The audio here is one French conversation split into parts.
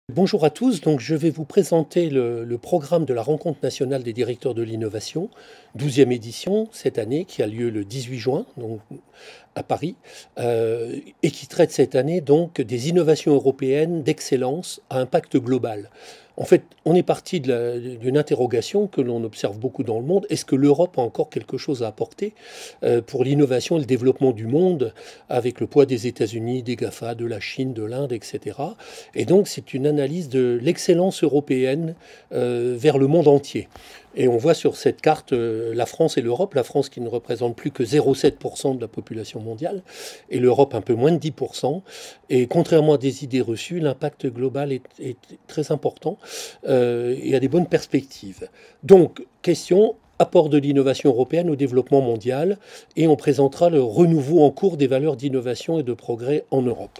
Bonjour à tous, donc je vais vous présenter le programme de la Rencontre nationale des directeurs de l'innovation, 12e édition cette année, qui a lieu le 18 juin donc, à Paris, et qui traite cette année donc des innovations européennes d'excellence à impact global. En fait, on est parti d'une interrogation que l'on observe beaucoup dans le monde. Est-ce que l'Europe a encore quelque chose à apporter pour l'innovation et le développement du monde, avec le poids des États-Unis, des GAFA, de la Chine, de l'Inde, etc. Et donc, c'est une analyse de l'excellence européenne vers le monde entier. Et on voit sur cette carte la France et l'Europe. La France qui ne représente plus que 0,7% de la population mondiale et l'Europe un peu moins de 10%. Et contrairement à des idées reçues, l'impact global est très important et a des bonnes perspectives. Donc, question, apport de l'innovation européenne au développement mondial, et on présentera le renouveau en cours des valeurs d'innovation et de progrès en Europe.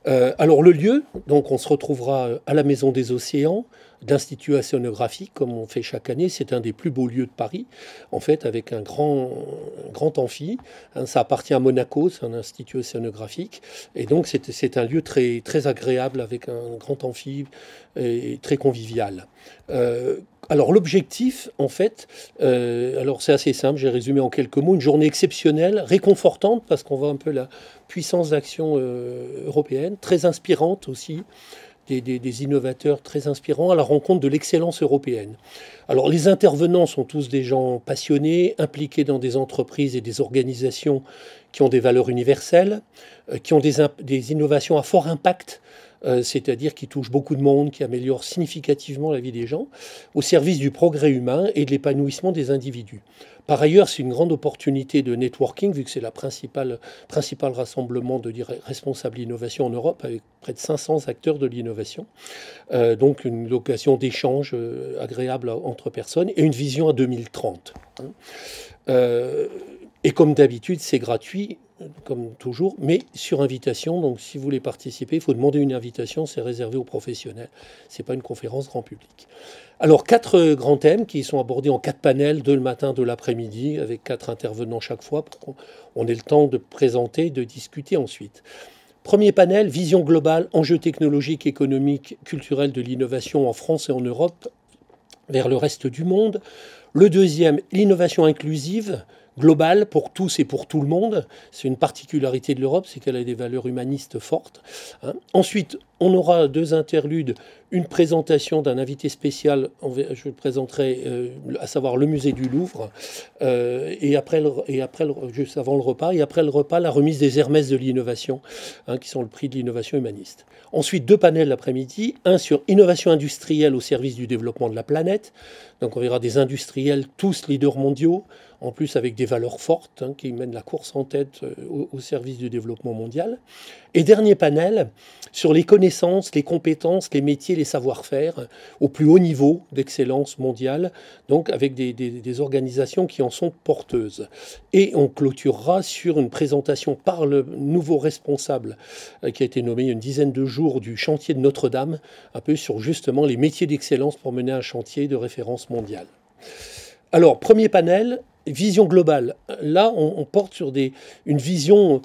Alors le lieu, donc on se retrouvera à la Maison des Océans, d'Institut océanographique, comme on fait chaque année. C'est un des plus beaux lieux de Paris, en fait, avec un grand amphi. Ça appartient à Monaco, c'est un institut océanographique. Et donc c'est un lieu très agréable, avec un grand amphi et très convivial. Alors l'objectif, en fait, alors c'est assez simple, j'ai résumé en quelques mots, une journée exceptionnelle, réconfortante, parce qu'on voit un peu la puissance d'action européenne, très inspirante aussi, des innovateurs très inspirants à la rencontre de l'excellence européenne. Alors les intervenants sont tous des gens passionnés, impliqués dans des entreprises et des organisations qui ont des valeurs universelles, qui ont des innovations à fort impact, c'est-à-dire qui touchent beaucoup de monde, qui améliorent significativement la vie des gens, au service du progrès humain et de l'épanouissement des individus. Par ailleurs, c'est une grande opportunité de networking, vu que c'est le principal rassemblement de responsables d'innovation en Europe, avec près de 500 acteurs de l'innovation. Donc une occasion d'échange agréable entre personnes et une vision à 2030. Et comme d'habitude, c'est gratuit, comme toujours, mais sur invitation. Donc si vous voulez participer, il faut demander une invitation, c'est réservé aux professionnels. Ce n'est pas une conférence grand public. Alors, 4 grands thèmes qui sont abordés en 4 panels, 2 le matin, 2 l'après-midi, avec 4 intervenants chaque fois, pour qu'on ait le temps de présenter, de discuter ensuite. Premier panel, vision globale, enjeux technologiques, économiques, culturels de l'innovation en France et en Europe vers le reste du monde. Le deuxième, l'innovation inclusive, globale pour tous et pour tout le monde. C'est une particularité de l'Europe, c'est qu'elle a des valeurs humanistes fortes. Ensuite, on aura 2 interludes, une présentation d'un invité spécial, je le présenterai, à savoir le musée du Louvre, juste avant le repas, et après le repas, la remise des Hermès de l'innovation, qui sont le prix de l'innovation humaniste. Ensuite, 2 panels l'après-midi, un sur innovation industrielle au service du développement de la planète. Donc on verra des industriels, tous leaders mondiaux, en plus avec des valeurs fortes, qui mènent la course en tête au service du développement mondial. Et dernier panel sur les connaissances, les compétences, les métiers, les savoir-faire au plus haut niveau d'excellence mondiale, donc avec des organisations qui en sont porteuses. Et on clôturera sur une présentation par le nouveau responsable qui a été nommé il y a une dizaine de jours du chantier de Notre-Dame, un peu sur justement les métiers d'excellence pour mener un chantier de référence mondiale. Alors, premier panel, vision globale. Là, on porte sur une vision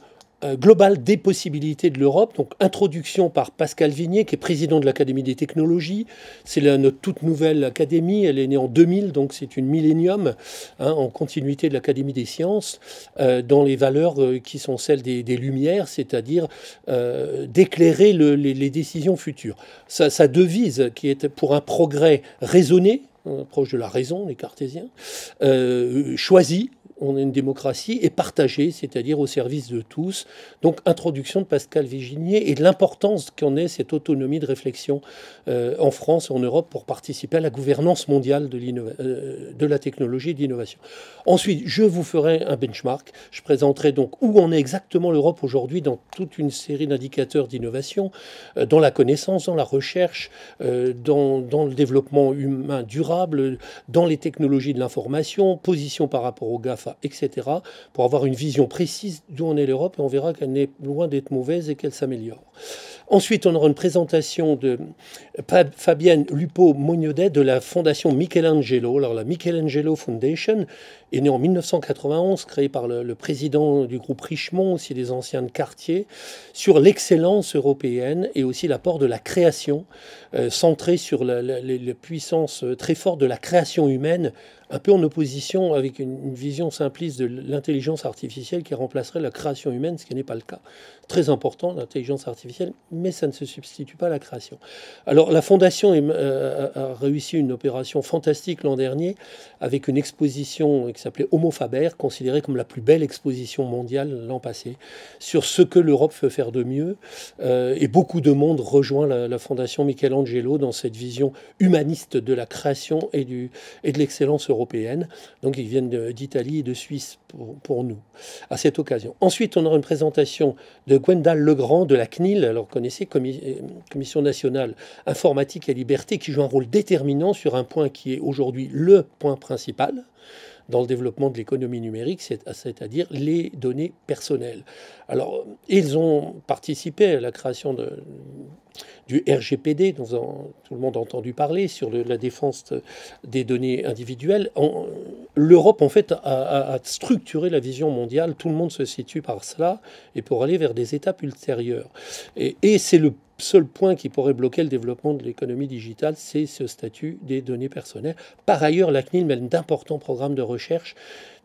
globale des possibilités de l'Europe. Donc, introduction par Pascal Vigné, qui est président de l'Académie des technologies. C'est notre toute nouvelle académie. Elle est née en 2000, donc c'est une millénium, en continuité de l'Académie des sciences, dans les valeurs qui sont celles des Lumières, c'est-à-dire d'éclairer les décisions futures. Sa devise, qui est pour un progrès raisonné, proche de la raison, les cartésiens, choisi, on est une démocratie, et partagée, c'est-à-dire au service de tous. Donc, introduction de Pascal Vigné et de l'importance qu'en est cette autonomie de réflexion en France et en Europe pour participer à la gouvernance mondiale de la technologie et de l'innovation. Ensuite, je vous ferai un benchmark. Je présenterai donc où en est exactement l'Europe aujourd'hui dans toute une série d'indicateurs d'innovation, dans la connaissance, dans la recherche, dans le développement humain durable, dans les technologies de l'information, position par rapport aux GAFA, etc., pour avoir une vision précise d'où en est l'Europe, et on verra qu'elle n'est loin d'être mauvaise et qu'elle s'améliore. Ensuite, on aura une présentation de Fabienne Lupo-Mognodet de la fondation Michelangelo. Alors, la Michelangelo Foundation est née en 1991, créée par le président du groupe Richemont, aussi des anciens de Cartier, sur l'excellence européenne et aussi l'apport de la création, centrée sur la puissance très forte de la création humaine, un peu en opposition avec une vision simpliste de l'intelligence artificielle qui remplacerait la création humaine, ce qui n'est pas le cas. Très important, l'intelligence artificielle, mais ça ne se substitue pas à la création. Alors, la Fondation a réussi une opération fantastique l'an dernier avec une exposition qui s'appelait Homo Faber, considérée comme la plus belle exposition mondiale l'an passé, sur ce que l'Europe peut faire de mieux. Et beaucoup de monde rejoint la Fondation Michelangelo dans cette vision humaniste de la création et de l'excellence européenne. Donc, ils viennent d'Italie et de Suisse pour nous, à cette occasion. Ensuite, on aura une présentation de Gwendal Legrand de la CNIL, alors vous connaissez, Commission nationale informatique et liberté, qui joue un rôle déterminant sur un point qui est aujourd'hui le point principal dans le développement de l'économie numérique, c'est-à-dire les données personnelles. Alors, ils ont participé à la création du RGPD, dont tout le monde a entendu parler, sur la défense des données individuelles. L'Europe, en fait, a structuré la vision mondiale. Tout le monde se situe par cela, et pour aller vers des étapes ultérieures. Et c'est le seul point qui pourrait bloquer le développement de l'économie digitale, c'est ce statut des données personnelles. Par ailleurs, la CNIL mène d'importants programmes de recherche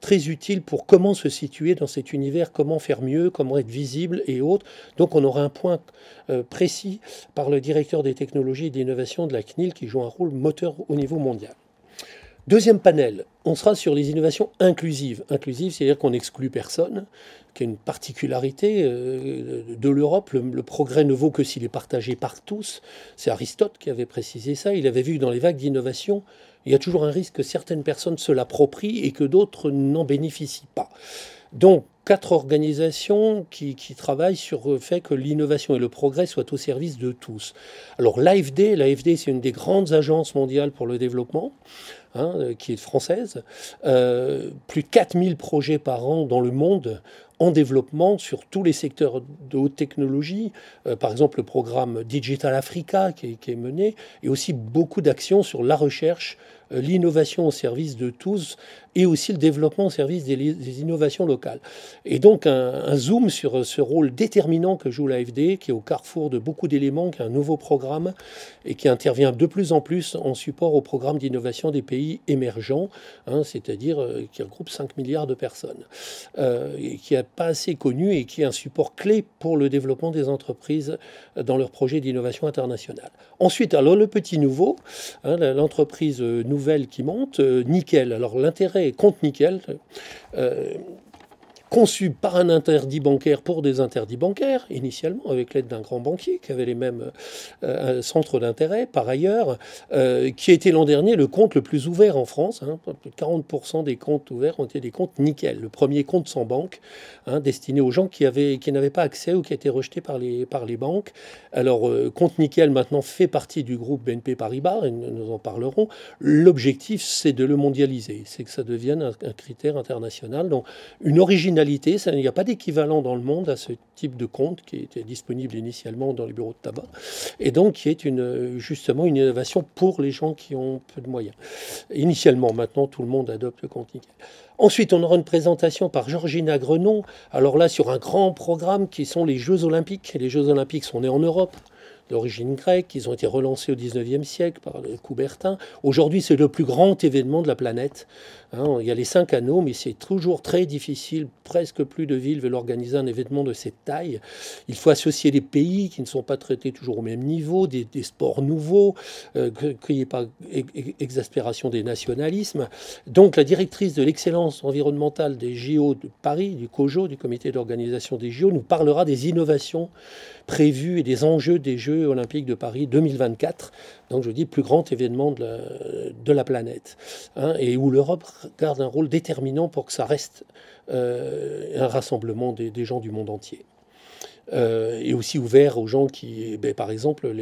très utiles pour comment se situer dans cet univers, comment faire mieux, comment être visible et autres. Donc on aura un point précis par le directeur des technologies et de l'innovation de la CNIL qui joue un rôle moteur au niveau mondial. Deuxième panel, on sera sur les innovations inclusives. Inclusives, c'est-à-dire qu'on n'exclut personne, qui est une particularité de l'Europe. Le progrès ne vaut que s'il est partagé par tous. C'est Aristote qui avait précisé ça. Il avait vu que dans les vagues d'innovation, il y a toujours un risque que certaines personnes se l'approprient et que d'autres n'en bénéficient pas. Donc, 4 organisations qui travaillent sur le fait que l'innovation et le progrès soient au service de tous. Alors l'AFD, c'est une des grandes agences mondiales pour le développement, qui est française. Plus de 4000 projets par an dans le monde en développement sur tous les secteurs de haute technologie. Par exemple, le programme Digital Africa qui est mené, et aussi beaucoup d'actions sur la recherche, l'innovation au service de tous, et aussi le développement au service des innovations locales. Et donc un zoom sur ce rôle déterminant que joue l'AFD, qui est au carrefour de beaucoup d'éléments, qui est un nouveau programme et qui intervient de plus en plus en support au programme d'innovation des pays émergents, c'est-à-dire qui regroupe 5 milliards de personnes, et qui n'est pas assez connu et qui est un support clé pour le développement des entreprises dans leurs projets d'innovation internationale. Ensuite, alors le petit nouveau, l'entreprise nouvelle qui monte, Nickel. Alors l'intérêt est compte Nickel, conçu par un interdit bancaire pour des interdits bancaires, initialement avec l'aide d'un grand banquier qui avait les mêmes centres d'intérêt, par ailleurs, qui a été l'an dernier le compte le plus ouvert en France. Plus de 40% des comptes ouverts ont été des comptes Nickel, le premier compte sans banque, destiné aux gens qui n'avaient pas accès ou qui étaient rejetés par les banques. Alors, compte Nickel maintenant fait partie du groupe BNP Paribas, et nous en parlerons. L'objectif, c'est de le mondialiser, c'est que ça devienne un critère international. Donc, une originalité. Il n'y a pas d'équivalent dans le monde à ce type de compte qui était disponible initialement dans les bureaux de tabac et donc qui est justement une innovation pour les gens qui ont peu de moyens. Initialement, maintenant tout le monde adopte le compte Nickel. Ensuite, on aura une présentation par Georgina Grenon, alors là sur un grand programme qui sont les Jeux Olympiques. Les Jeux Olympiques sont nés en Europe, d'origine grecque, ils ont été relancés au XIXe siècle par Coubertin. Aujourd'hui, c'est le plus grand événement de la planète. Il y a les 5 anneaux, mais c'est toujours très difficile, presque plus de villes veulent organiser un événement de cette taille. Il faut associer les pays qui ne sont pas traités toujours au même niveau, des sports nouveaux, qu'il n'y ait pas exaspération des nationalismes. Donc la directrice de l'excellence environnementale des JO de Paris, du COJO, du comité d'organisation des JO, nous parlera des innovations prévues et des enjeux des Jeux olympiques de Paris 2024. Donc je dis plus grand événement de la planète, et où l'Europe garde un rôle déterminant pour que ça reste un rassemblement des gens du monde entier. Et aussi ouvert aux gens qui, par exemple,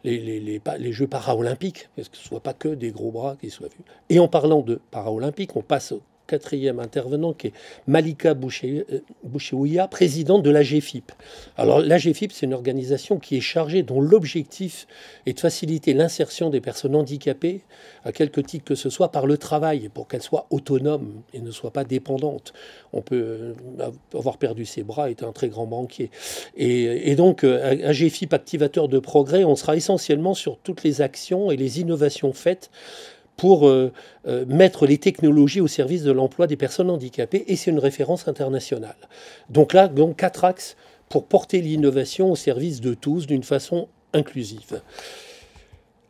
les Jeux paralympiques, que ce ne soit pas que des gros bras qui soient vus. Et en parlant de paralympiques, on passe quatrième intervenant, qui est Malika Boucheouia, présidente de l'AGFIP. Alors l'AGFIP, c'est une organisation qui est chargée, dont l'objectif est de faciliter l'insertion des personnes handicapées, à quelque titre que ce soit, par le travail, pour qu'elles soient autonomes et ne soient pas dépendantes. On peut avoir perdu ses bras, être un très grand banquier. Et donc, AGFIP, activateur de progrès, on sera essentiellement sur toutes les actions et les innovations faites pour mettre les technologies au service de l'emploi des personnes handicapées, et c'est une référence internationale. Donc là, donc 4 axes pour porter l'innovation au service de tous d'une façon inclusive.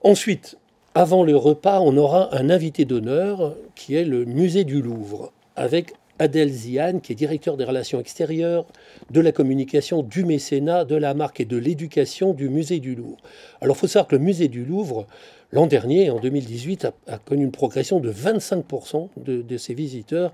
Ensuite, avant le repas, on aura un invité d'honneur qui est le musée du Louvre, avec Adèle Ziane, qui est directeur des relations extérieures, de la communication, du mécénat, de la marque et de l'éducation du musée du Louvre. Alors il faut savoir que le musée du Louvre, l'an dernier, en 2018, a connu une progression de 25% de ses visiteurs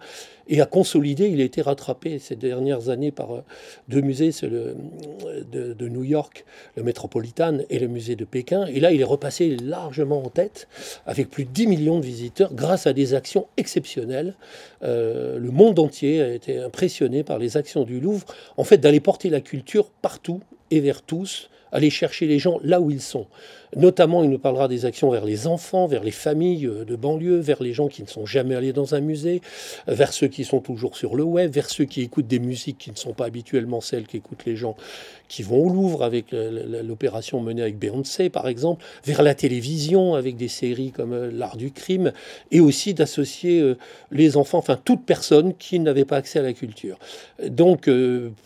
et a consolidé. Il a été rattrapé ces dernières années par deux musées, de New York, le Metropolitan et le musée de Pékin. Et là, il est repassé largement en tête, avec plus de 10 millions de visiteurs, grâce à des actions exceptionnelles. Le monde entier a été impressionné par les actions du Louvre, en fait, d'aller porter la culture partout et vers tous, aller chercher les gens là où ils sont. Notamment, il nous parlera des actions vers les enfants, vers les familles de banlieue, vers les gens qui ne sont jamais allés dans un musée, vers ceux qui sont toujours sur le web, vers ceux qui écoutent des musiques qui ne sont pas habituellement celles qu'écoutent les gens qui vont au Louvre, avec l'opération menée avec Beyoncé, par exemple, vers la télévision, avec des séries comme L'Art du crime, et aussi d'associer les enfants, enfin toute personne qui n'avait pas accès à la culture. Donc,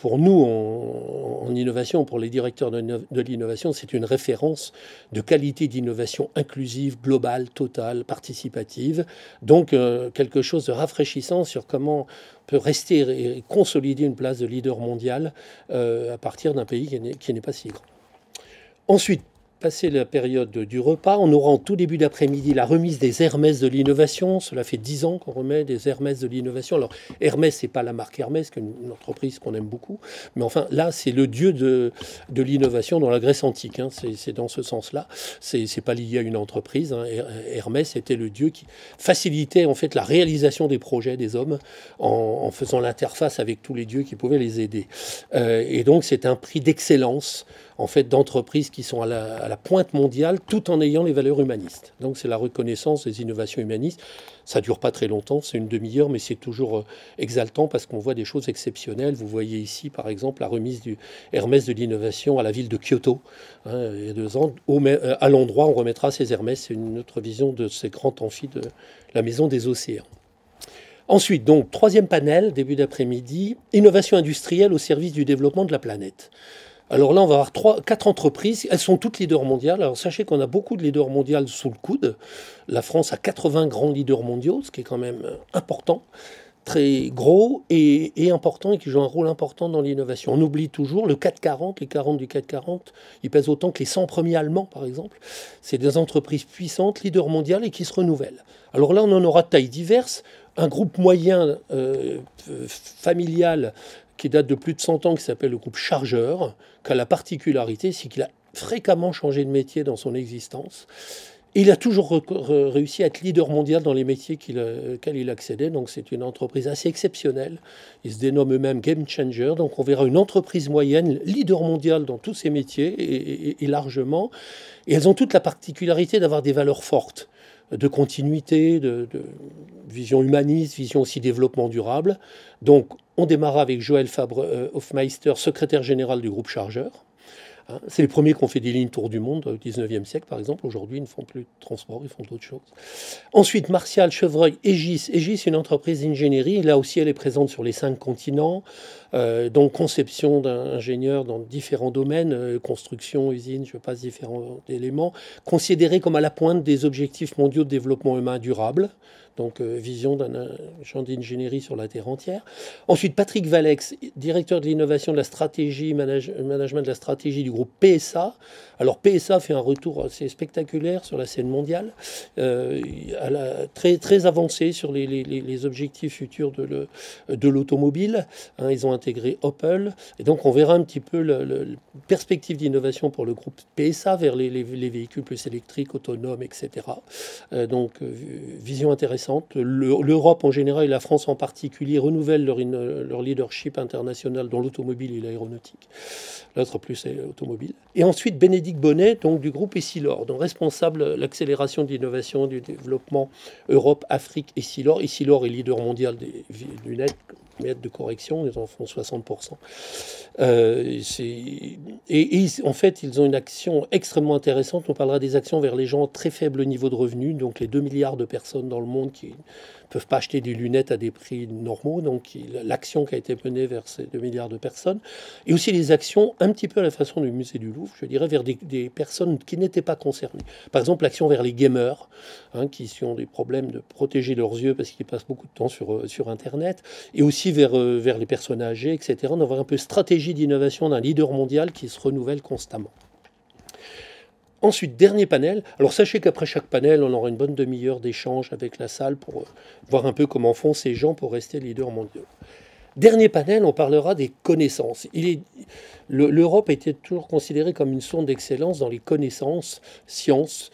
pour nous, en innovation, pour les directeurs de l'innovation, c'est une référence de qualité d'innovation inclusive, globale, totale, participative. Donc, quelque chose de rafraîchissant sur comment on peut rester et consolider une place de leader mondial à partir d'un pays qui n'est pas si grand. Ensuite, passé la période du repas, on aura en tout début d'après-midi la remise des Hermès de l'innovation. Cela fait 10 ans qu'on remet des Hermès de l'innovation. Alors Hermès, c'est pas la marque Hermès, qui est une entreprise qu'on aime beaucoup, mais enfin là, c'est le dieu de l'innovation dans la Grèce antique. Hein. C'est dans ce sens-là. C'est pas lié à une entreprise. Hein. Hermès était le dieu qui facilitait en fait la réalisation des projets des hommes en faisant l'interface avec tous les dieux qui pouvaient les aider. Et donc c'est un prix d'excellence en fait d'entreprises qui sont à la pointe mondiale tout en ayant les valeurs humanistes. Donc c'est la reconnaissance des innovations humanistes. Ça dure pas très longtemps, c'est une demi-heure, mais c'est toujours exaltant parce qu'on voit des choses exceptionnelles. Vous voyez ici, par exemple, la remise du Hermès de l'innovation à la ville de Kyoto, hein, il y a 2 ans. À l'endroit, on remettra ces Hermès. C'est une autre vision de ces grands amphis de la Maison des Océans. Ensuite, donc, 3e panel, début d'après-midi, innovation industrielle au service du développement de la planète. Alors là, on va avoir 4 entreprises. Elles sont toutes leaders mondiales. Alors sachez qu'on a beaucoup de leaders mondiaux sous le coude. La France a 80 grands leaders mondiaux, ce qui est quand même important, très gros et important, et qui joue un rôle important dans l'innovation. On oublie toujours le CAC 40, les 40 du CAC 40, ils pèsent autant que les 100 premiers allemands, par exemple. C'est des entreprises puissantes, leaders mondiales, et qui se renouvellent. Alors là, on en aura de tailles diverses. Un groupe moyen familial qui date de plus de 100 ans, qui s'appelle le groupe Chargeur, qui a la particularité, c'est qu'il a fréquemment changé de métier dans son existence. Et il a toujours réussi à être leader mondial dans les métiers auxquels il accédait. Donc c'est une entreprise assez exceptionnelle. Ils se dénomment eux-mêmes Game Changer. Donc on verra une entreprise moyenne, leader mondial dans tous ces métiers, et largement. Et elles ont toute la particularité d'avoir des valeurs fortes, de continuité, de vision humaniste, vision aussi développement durable. Donc on démarra avec Joël Fabre-Hofmeister, secrétaire général du groupe Chargeur. C'est les premiers qui ont fait des lignes tour du monde au 19e siècle, par exemple. Aujourd'hui, ils ne font plus de transport, ils font d'autres choses. Ensuite, Martial Chevreuil, Aegis. Aegis, une entreprise d'ingénierie. Là aussi, elle est présente sur les 5 continents. Donc, conception d'ingénieurs dans différents domaines, construction, usine, je passe différents éléments. Considérée comme à la pointe des objectifs mondiaux de développement humain durable. Donc, vision d'un champ d'ingénierie sur la Terre entière. Ensuite, Patrick Valex, directeur de l'innovation, de la stratégie, management de la stratégie du groupe PSA. Alors, PSA fait un retour assez spectaculaire sur la scène mondiale, très, très avancé sur les objectifs futurs de l'automobile. Hein, ils ont intégré Opel. Et donc, on verra un petit peu la perspective d'innovation pour le groupe PSA vers les véhicules plus électriques, autonomes, etc. Donc, vision intéressante intéressante. L'Europe en général et la France en particulier renouvellent leur leadership international dans l'automobile et l'aéronautique. L'autre plus est automobile. Et ensuite, Bénédicte Bonnet, donc du groupe Essilor, donc responsable de l'accélération de l'innovation, du développement Europe, Afrique, Essilor. Essilor est leader mondial des lunettes de correction, ils en font 60%. En fait, ils ont une action extrêmement intéressante. On parlera des actions vers les gens très faible niveau de revenus, donc les 2 milliards de personnes dans le monde qui ne peuvent pas acheter des lunettes à des prix normaux. Donc l'action qui a été menée vers ces 2 milliards de personnes. Et aussi les actions, un petit peu à la façon du musée du Louvre, je dirais, vers des personnes qui n'étaient pas concernées. Par exemple, l'action vers les gamers, qui ont des problèmes de protéger leurs yeux parce qu'ils passent beaucoup de temps sur Internet. Et aussi vers les personnes âgées, etc. On va un peu stratégie d'innovation d'un leader mondial qui se renouvelle constamment. Ensuite, dernier panel. Alors sachez qu'après chaque panel, on aura une bonne demi-heure d'échange avec la salle pour voir un peu comment font ces gens pour rester leaders mondiaux. Dernier panel, on parlera des connaissances. L'Europe a été toujours considérée comme une sonde d'excellence dans les connaissances, sciences,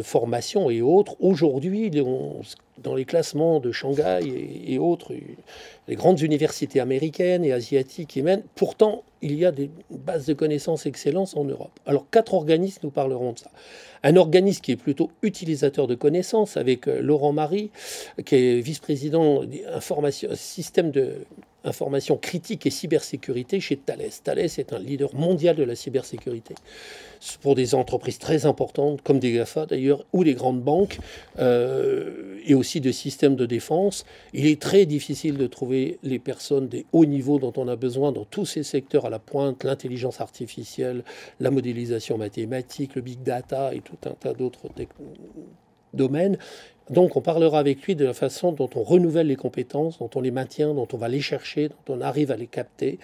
formation et autres. Aujourd'hui, dans les classements de Shanghai et autres, les grandes universités américaines et asiatiques y mènent. Pourtant, il y a des bases de connaissances excellence en Europe. Alors, 4 organismes nous parleront de ça. Un organisme qui est plutôt utilisateur de connaissances, avec Laurent Marie, qui est vice-président système de information critique et cybersécurité chez Thales. Thales est un leader mondial de la cybersécurité pour des entreprises très importantes, comme des GAFA d'ailleurs, ou des grandes banques, et aussi des systèmes de défense. Il est très difficile de trouver les personnes des hauts niveaux dont on a besoin dans tous ces secteurs à la pointe, l'intelligence artificielle, la modélisation mathématique, le big data et tout un tas d'autres domaines. Donc on parlera avec lui de la façon dont on renouvelle les compétences, dont on les maintient, dont on va les chercher, dont on arrive à les capter,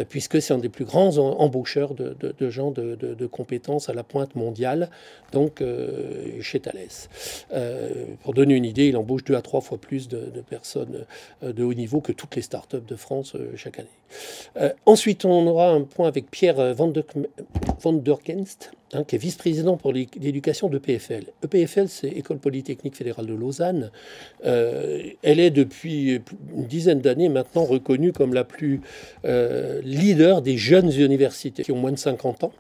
puisque c'est un des plus grands embaucheurs de gens de compétences à la pointe mondiale, donc chez Thales. Pour donner une idée, il embauche 2 à 3 fois plus de personnes de haut niveau que toutes les startups de France chaque année. Ensuite, on aura un point avec Pierre Van der Kenst, qui est vice-président pour l'éducation d'EPFL. EPFL, c'est École Polytechnique Fédérale de Lausanne. Elle est depuis une dizaine d'années maintenant reconnue comme la plus leader des jeunes universités qui ont moins de 50 ans.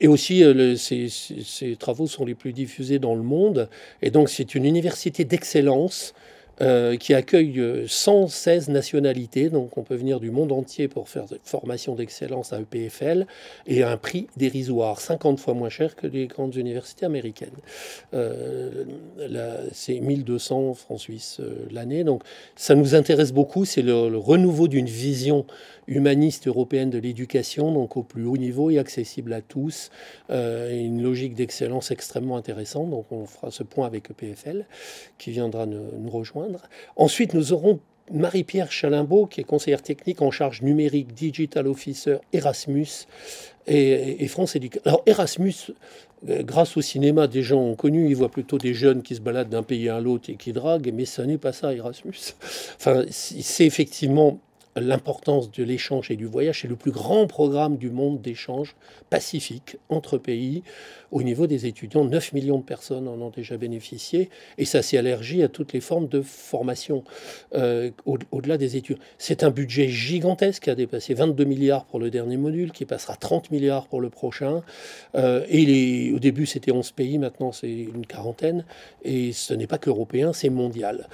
Et aussi, ses travaux sont les plus diffusés dans le monde. Et donc, c'est une université d'excellence qui accueille 116 nationalités, donc on peut venir du monde entier pour faire des formations d'excellence à EPFL, et à un prix dérisoire, 50 fois moins cher que les grandes universités américaines. C'est 1200 francs suisses l'année, donc ça nous intéresse beaucoup, c'est le renouveau d'une vision humaniste européenne de l'éducation, donc au plus haut niveau et accessible à tous, une logique d'excellence extrêmement intéressante, donc on fera ce point avec EPFL, qui viendra nous rejoindre. Ensuite, nous aurons Marie-Pierre Chalimbaud, qui est conseillère technique en charge numérique, Digital Officer, Erasmus et France Éducation. Alors Erasmus, grâce au cinéma, des gens ont connu, ils voient plutôt des jeunes qui se baladent d'un pays à l'autre et qui draguent, mais ce n'est pas ça Erasmus. Enfin, c'est effectivement l'importance de l'échange et du voyage. C'est le plus grand programme du monde d'échange pacifique entre pays. Au niveau des étudiants, 9 millions de personnes en ont déjà bénéficié. Et ça s'est élargi à toutes les formes de formation au-delà des études. C'est un budget gigantesque qui a dépassé 22 milliards pour le dernier module, qui passera 30 milliards pour le prochain. Au début, c'était 11 pays. Maintenant, c'est une quarantaine. Et ce n'est pas qu'européen, c'est mondial.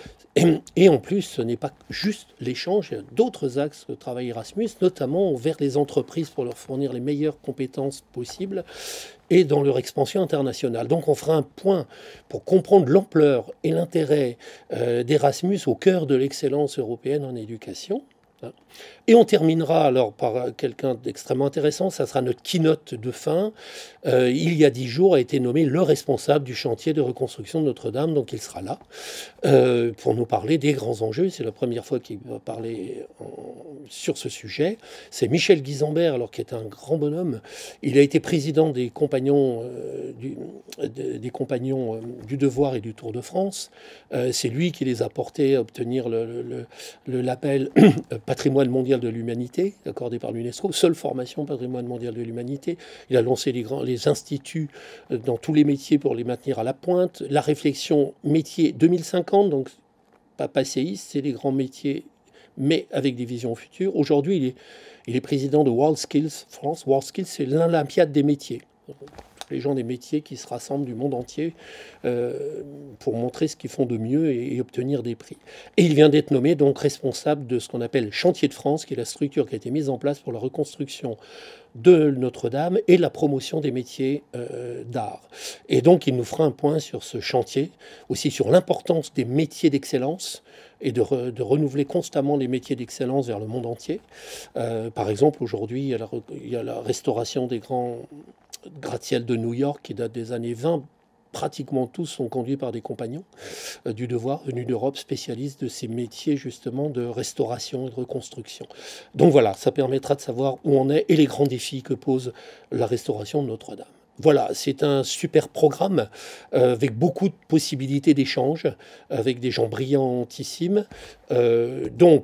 Et en plus, ce n'est pas juste l'échange. Il y a d'autres axes de travail Erasmus, notamment vers les entreprises pour leur fournir les meilleures compétences possibles et dans leur expansion internationale. Donc on fera un point pour comprendre l'ampleur et l'intérêt d'Erasmus au cœur de l'excellence européenne en éducation. Et on terminera alors par quelqu'un d'extrêmement intéressant, ça sera notre keynote de fin. Il y a 10 jours a été nommé le responsable du chantier de reconstruction de Notre-Dame, donc il sera là pour nous parler des grands enjeux. C'est la première fois qu'il va parler sur ce sujet. C'est Michel Guisenberg, alors qui est un grand bonhomme. Il a été président des compagnons du Devoir et du Tour de France. C'est lui qui les a portés à obtenir le label patrimoine mondial de l'humanité, accordé par l'UNESCO, seule formation patrimoine mondial de l'humanité. Il a lancé les instituts dans tous les métiers pour les maintenir à la pointe. La réflexion métier 2050, donc pas passéiste, c'est les grands métiers, mais avec des visions futures. Aujourd'hui, il est président de WorldSkills France. WorldSkills, c'est l'Olympiade des métiers. Les gens des métiers qui se rassemblent du monde entier pour montrer ce qu'ils font de mieux et obtenir des prix. Et il vient d'être nommé donc responsable de ce qu'on appelle Chantier de France, qui est la structure qui a été mise en place pour la reconstruction de Notre-Dame et la promotion des métiers d'art. Et donc il nous fera un point sur ce chantier, aussi sur l'importance des métiers d'excellence et de renouveler constamment les métiers d'excellence vers le monde entier. Par exemple, aujourd'hui, il y a la restauration des grands gratte-ciel de New York qui date des années 20. Pratiquement tous sont conduits par des compagnons du devoir venus d'Europe, spécialistes de ces métiers justement de restauration et de reconstruction. Donc voilà, ça permettra de savoir où on est et les grands défis que pose la restauration de Notre-Dame. Voilà, c'est un super programme avec beaucoup de possibilités d'échange avec des gens brillantissimes. Vous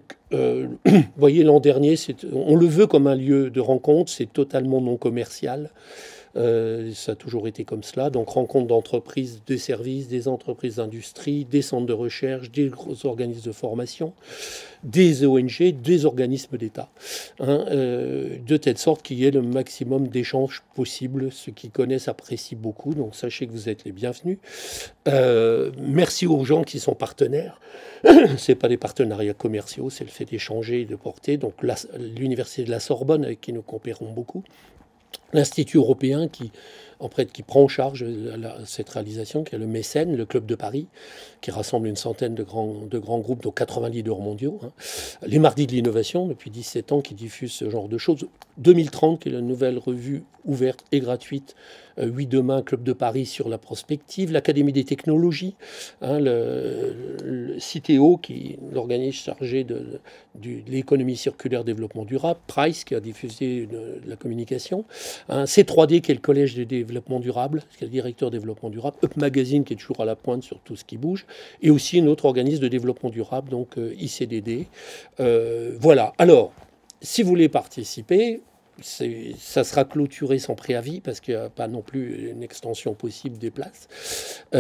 voyez, l'an dernier, on le veut comme un lieu de rencontre, c'est totalement non commercial. Ça a toujours été comme cela. Donc, rencontre d'entreprises, des services, des entreprises d'industrie, des centres de recherche, des gros organismes de formation, des ONG, des organismes d'État. De telle sorte qu'il y ait le maximum d'échanges possibles. Ceux qui connaissent apprécient beaucoup. Donc, sachez que vous êtes les bienvenus. Merci aux gens qui sont partenaires. C'est pas des partenariats commerciaux, c'est le fait d'échanger et de porter. Donc, l'Université de la Sorbonne, avec qui nous coopérons beaucoup. L'Institut européen qui prend en charge cette réalisation, qui est le Mécène, le Club de Paris, qui rassemble une centaine de grands groupes, dont 80 leaders mondiaux. Les Mardis de l'Innovation, depuis 17 ans, qui diffusent ce genre de choses. 2030, qui est la nouvelle revue ouverte et gratuite, 8 demain, Club de Paris sur la prospective. L'Académie des technologies, le CITEO, qui est l'organisme chargé de l'économie circulaire développement durable. Price, qui a diffusé de la communication. C3D, qui est le collège de développement durable, qui est le directeur développement durable. Up Magazine, qui est toujours à la pointe sur tout ce qui bouge. Et aussi un autre organisme de développement durable, donc ICDD. Voilà. Alors, si vous voulez participer, ça sera clôturé sans préavis parce qu'il n'y a pas non plus une extension possible des places.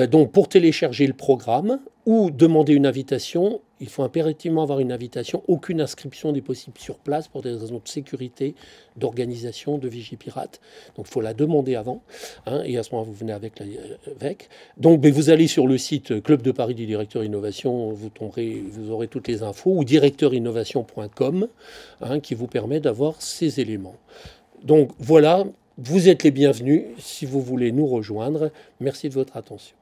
Donc pour télécharger le programme ou demander une invitation, il faut impérativement avoir une invitation. Aucune inscription n'est possible sur place pour des raisons de sécurité, d'organisation, de Vigipirate. Donc il faut la demander avant. Et à ce moment vous venez avec. Donc vous allez sur le site Club de Paris des directeurs innovation, vous aurez toutes les infos, ou directeurinnovation.com, qui vous permet d'avoir ces éléments. Donc voilà, vous êtes les bienvenus si vous voulez nous rejoindre. Merci de votre attention.